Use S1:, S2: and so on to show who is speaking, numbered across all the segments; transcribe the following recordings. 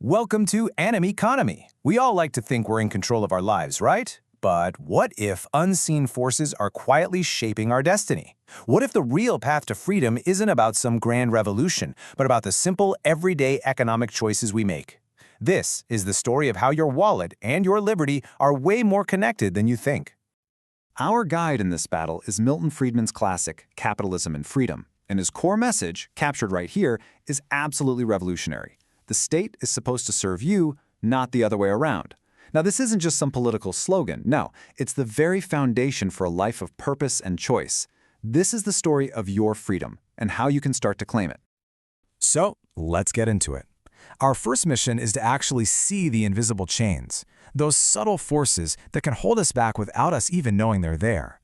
S1: Welcome to Animeconomy. We all like to think we're in control of our lives, right? But what if unseen forces are quietly shaping our destiny? What if the real path to freedom isn't about some grand revolution, but about the simple, everyday economic choices we make? This is the story of how your wallet and your liberty are way more connected than you think.
S2: Our guide in this battle is Milton Friedman's classic, Capitalism and Freedom, and his core message, captured right here, is absolutely revolutionary. The state is supposed to serve you, not the other way around. Now, this isn't just some political slogan. No, it's the very foundation for a life of purpose and choice. This is the story of your freedom and how you can start to claim it.
S1: So, let's get into it. Our first mission is to actually see the invisible chains, those subtle forces that can hold us back without us even knowing they're there.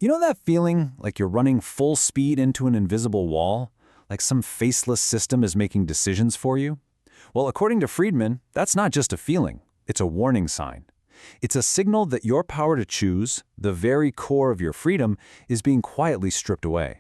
S2: You know that feeling like you're running full speed into an invisible wall? Like some faceless system is making decisions for you? Well, according to Friedman, that's not just a feeling, it's a warning sign. It's a signal that your power to choose, the very core of your freedom, is being quietly stripped away.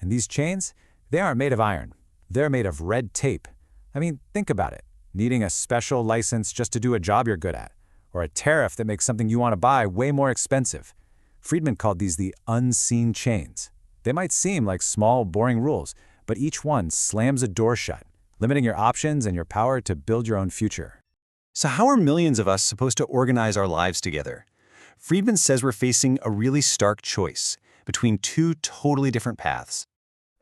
S1: And these chains, they aren't made of iron. They're made of red tape. I mean, think about it. Needing a special license just to do a job you're good at, or a tariff that makes something you want to buy way more expensive. Friedman called these the unseen chains. They might seem like small, boring rules, but each one slams a door shut, limiting your options and your power to build your own future.
S3: So how are millions of us supposed to organize our lives together? Friedman says we're facing a really stark choice between two totally different paths.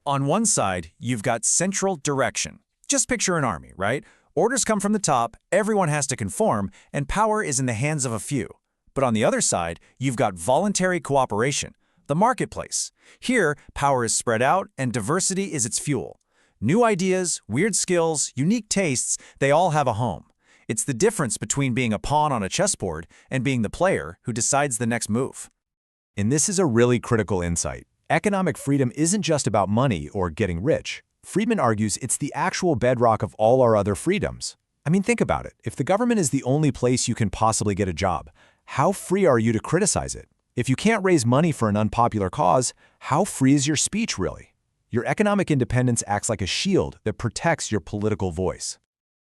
S1: On one side, you've got central direction. Just picture an army, right? Orders come from the top, everyone has to conform, and power is in the hands of a few. But on the other side, you've got voluntary cooperation, the marketplace. Here, power is spread out and diversity is its fuel. New ideas, weird skills, unique tastes, they all have a home. It's the difference between being a pawn on a chessboard and being the player who decides the next move. And this is a really critical insight. Economic freedom isn't just about money or getting rich. Friedman argues it's the actual bedrock of all our other freedoms. I mean, think about it. If the government is the only place you can possibly get a job, how free are you to criticize it? If you can't raise money for an unpopular cause, how free is your speech really? Your economic independence acts like a shield that protects your political voice.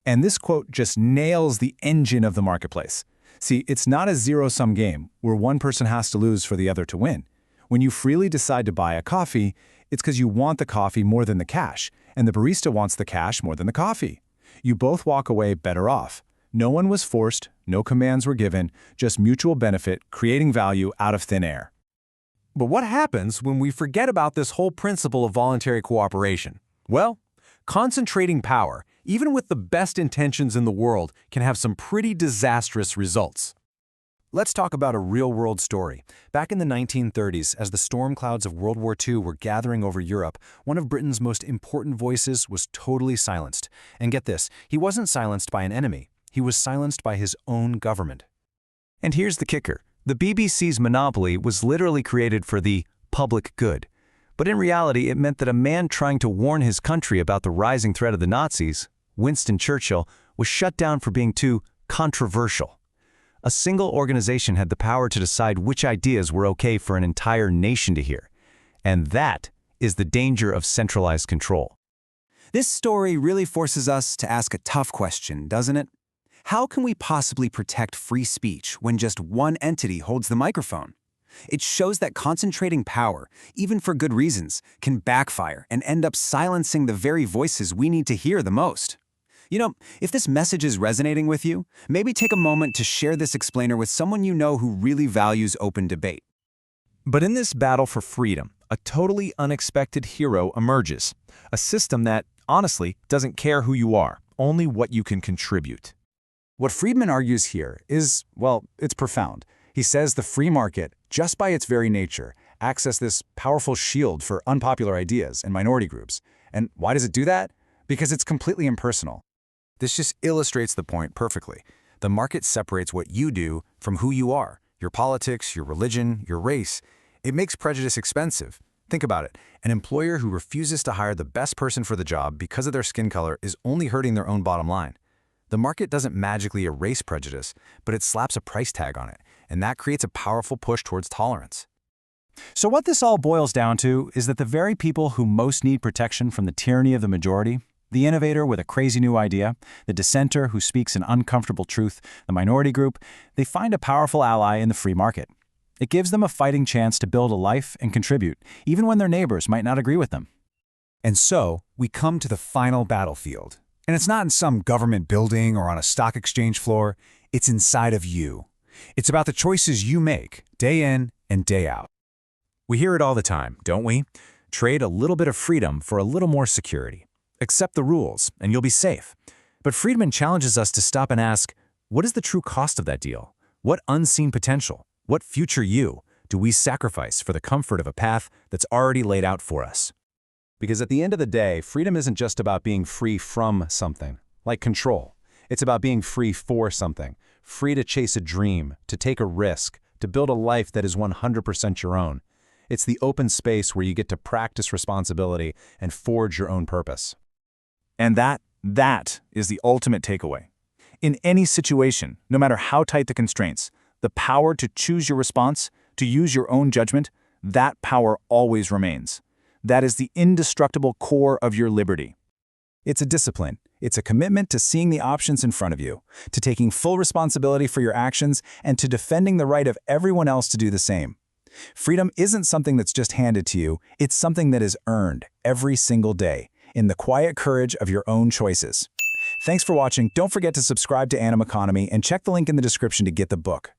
S1: And this quote just nails the engine of the marketplace. See, it's not a zero-sum game where one person has to lose for the other to win. When you freely decide to buy a coffee, it's because you want the coffee more than the cash, and the barista wants the cash more than the coffee. You both walk away better off. No one was forced, no commands were given, just mutual benefit, creating value out of thin air.
S4: But what happens when we forget about this whole principle of voluntary cooperation? Well, concentrating power, even with the best intentions in the world, can have some pretty disastrous results. Let's talk about a real-world story. Back in the 1930s, as the storm clouds of World War II were gathering over Europe, one of Britain's most important voices was totally silenced. And get this, he wasn't silenced by an enemy. He was silenced by his own government. And here's the kicker. The BBC's monopoly was literally created for the public good. But in reality, it meant that a man trying to warn his country about the rising threat of the Nazis, Winston Churchill, was shut down for being too controversial. A single organization had the power to decide which ideas were okay for an entire nation to hear. And that is the danger of centralized control.
S5: This story really forces us to ask a tough question, doesn't it? How can we possibly protect free speech when just one entity holds the microphone? It shows that concentrating power, even for good reasons, can backfire and end up silencing the very voices we need to hear the most. You know, if this message is resonating with you, maybe take a moment to share this explainer with someone you know who really values open debate.
S1: But in this battle for freedom, a totally unexpected hero emerges. A system that, honestly, doesn't care who you are, only what you can contribute.
S2: What Friedman argues here is, well, it's profound. He says the free market, just by its very nature, acts as this powerful shield for unpopular ideas and minority groups. And why does it do that? Because it's completely impersonal.
S1: This just illustrates the point perfectly. The market separates what you do from who you are, your politics, your religion, your race. It makes prejudice expensive. Think about it. An employer who refuses to hire the best person for the job because of their skin color is only hurting their own bottom line. The market doesn't magically erase prejudice, but it slaps a price tag on it, and that creates a powerful push towards tolerance.
S2: So what this all boils down to is that the very people who most need protection from the tyranny of the majority, The innovator with a crazy new idea, the dissenter who speaks an uncomfortable truth, the minority group, they find a powerful ally in the free market. It gives them a fighting chance to build a life and contribute, even when their neighbors might not agree with them.
S5: And so, we come to the final battlefield. And it's not in some government building or on a stock exchange floor. It's inside of you. It's about the choices you make, day in and day out.
S2: We hear it all the time, don't we? Trade a little bit of freedom for a little more security. Accept the rules, and you'll be safe. But Friedman challenges us to stop and ask, what is the true cost of that deal? What unseen potential, what future you do we sacrifice for the comfort of a path that's already laid out for us?
S3: Because at the end of the day, freedom isn't just about being free from something, like control. It's about being free for something, free to chase a dream, to take a risk, to build a life that is 100% your own. It's the open space where you get to practice responsibility and forge your own purpose.
S1: And that is the ultimate takeaway. In any situation, no matter how tight the constraints, the power to choose your response, to use your own judgment, that power always remains. That is the indestructible core of your liberty.
S2: It's a discipline. It's a commitment to seeing the options in front of you, to taking full responsibility for your actions, and to defending the right of everyone else to do the same. Freedom isn't something that's just handed to you, it's something that is earned every single day, in the quiet courage of your own choices. Thanks for watching. Don't forget to subscribe to Animeconomy and check the link in the description to get the book.